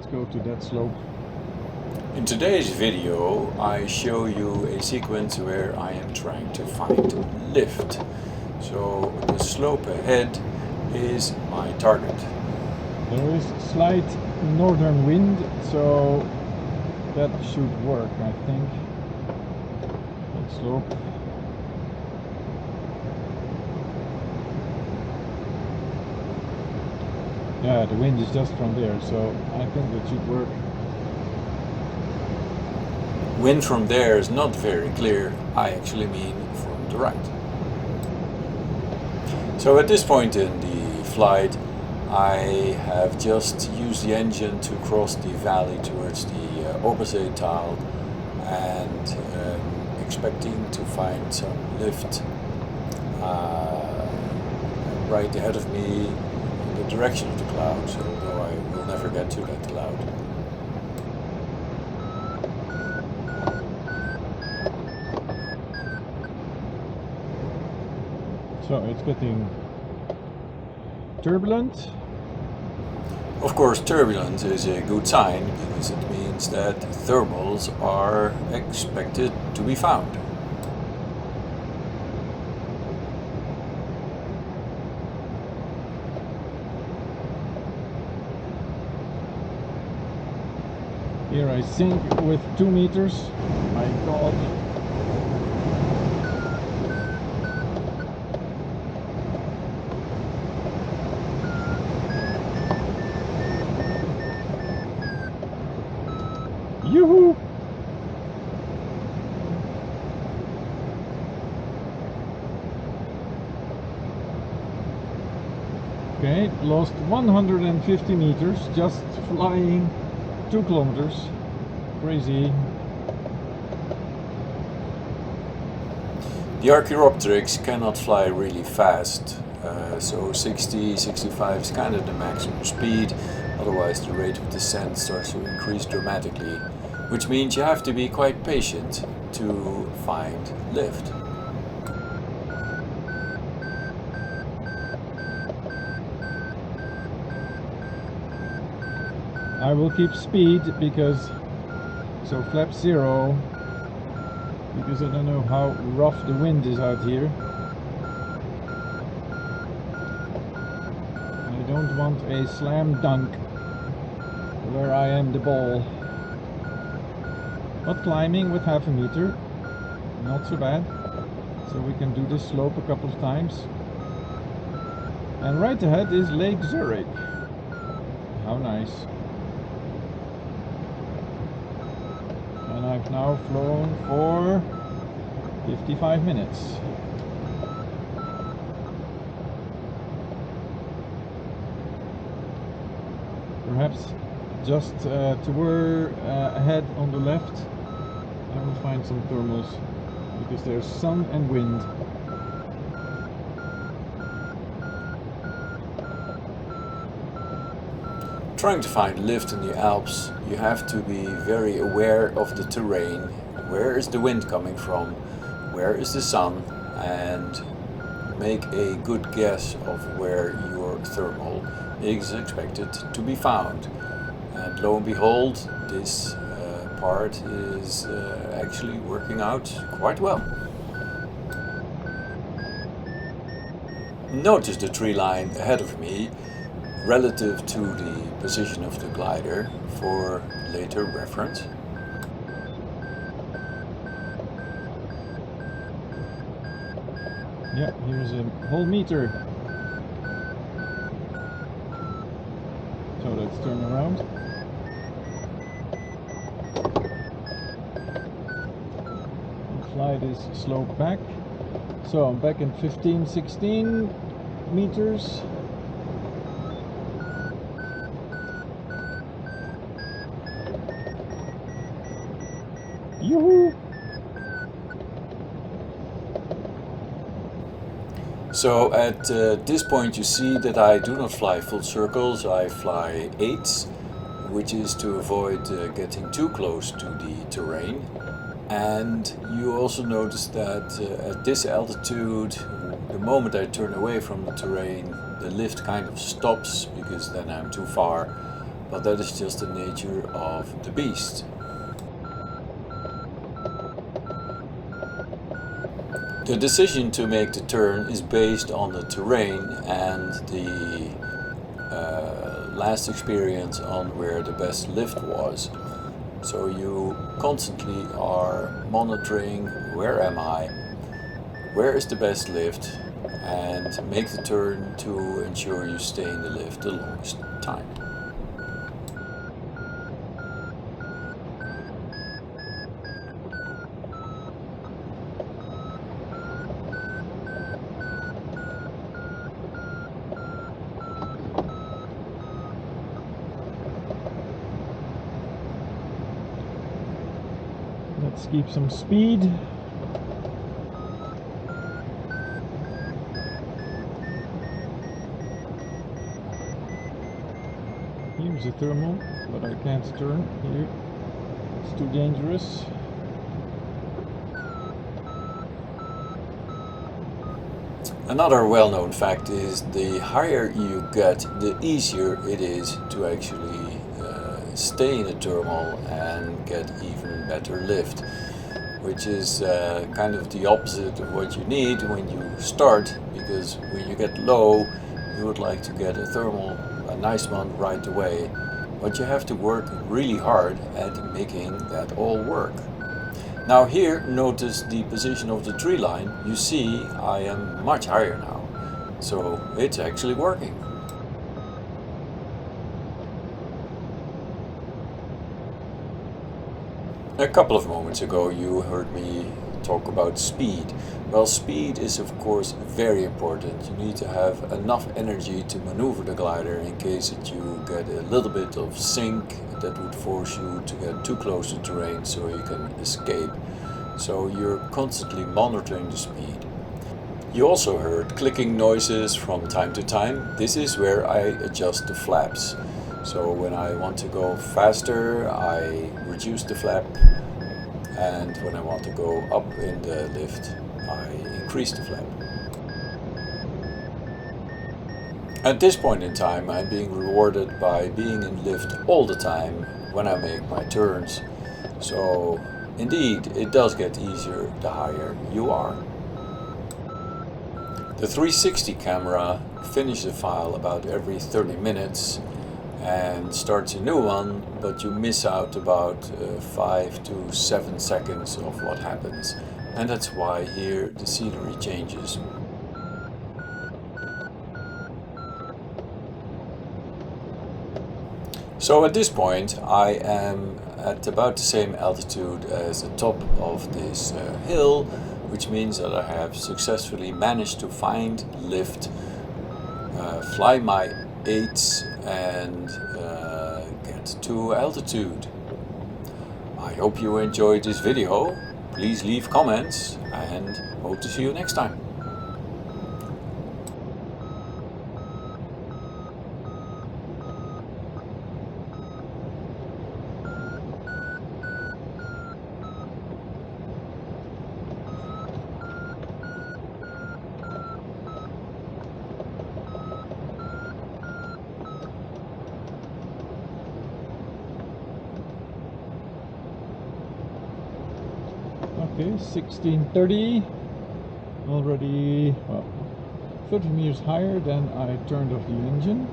let's go to that slope. In today's video I show you a sequence where I am trying to find lift. So the slope ahead is my target. There is slight northern wind, so that should work, I think. That slope. Yeah, the wind is just from there, so I think that should work. Wind from there is not very clear. I actually mean from the right. So at this point in the flight, I have just used the engine to cross the valley towards the Oberseetal and expecting to find some lift right ahead of me in the direction of the clouds, although I will never get to that cloud. So it's getting turbulent. Of course, turbulence is a good sign because it means that thermals are expected to be found. Here I sink with 2 meters. My God. Yoo-hoo! Okay, lost 150 meters just flying 2 kilometers. Crazy. The Archaeopteryx cannot fly really fast, so 60-65 is kind of the maximum speed, otherwise the rate of descent starts to increase dramatically, which means you have to be quite patient to find lift. I will keep speed because, so flap 0, because I don't know how rough the wind is out here. I don't want a slam dunk where I am the ball. But climbing with half a meter, not so bad. So we can do this slope a couple of times. And right ahead is Lake Zurich. How nice. And I've now flown for 55 minutes. Perhaps just toward ahead on the left I will find some thermals because there's sun and wind. Trying to find lift in the Alps, you have to be very aware of the terrain. Where is the wind coming from? Where is the sun? And make a good guess of where your thermal is expected to be found. And lo and behold, this part is actually working out quite well. Notice the tree line ahead of me relative to the position of the glider for later reference. Yeah, here's a whole meter. So let's turn around. And fly this slope back. So I'm back in 15-16 meters. Yoo-hoo! So at this point you see that I do not fly full circles, I fly 8s, which is to avoid getting too close to the terrain. And you also notice that at this altitude, the moment I turn away from the terrain, the lift kind of stops because then I'm too far but that is just the nature of the beast. The decision to make the turn is based on the terrain and the last experience on where the best lift was. So you constantly are monitoring, where am I, where is the best lift, and make the turn to ensure you stay in the lift the longest time. Let's keep some speed. Here's a thermal, but I can't turn here. It's too dangerous. Another well-known fact is the higher you get, the easier it is to actually stay in a thermal and get even better lift, which is kind of the opposite of what you need when you start, because when you get low you would like to get a thermal, a nice one, right away, but you have to work really hard at making that all work. Now here, notice the position of the tree line. You see I am much higher now, so it's actually working. A couple of moments ago you heard me talk about speed. Well, speed is of course very important. You need to have enough energy to maneuver the glider in case that you get a little bit of sink that would force you to get too close to terrain so you can escape. So you're constantly monitoring the speed. You also heard clicking noises from time to time. This is where I adjust the flaps. So when I want to go faster, I reduce the flap, and when I want to go up in the lift, I increase the flap. At this point in time, I'm being rewarded by being in lift all the time when I make my turns. So indeed, it does get easier the higher you are. The 360 camera finishes a file about every 30 minutes and starts a new one, but you miss out about 5 to 7 seconds of what happens, and that's why here the scenery changes. So at this point I am at about the same altitude as the top of this hill, which means that I have successfully managed to find lift, fly my 8s and get to altitude. I hope you enjoyed this video. Please leave comments and hope to see you next time. Okay, 1630. Already, well, 30 meters higher than I turned off the engine.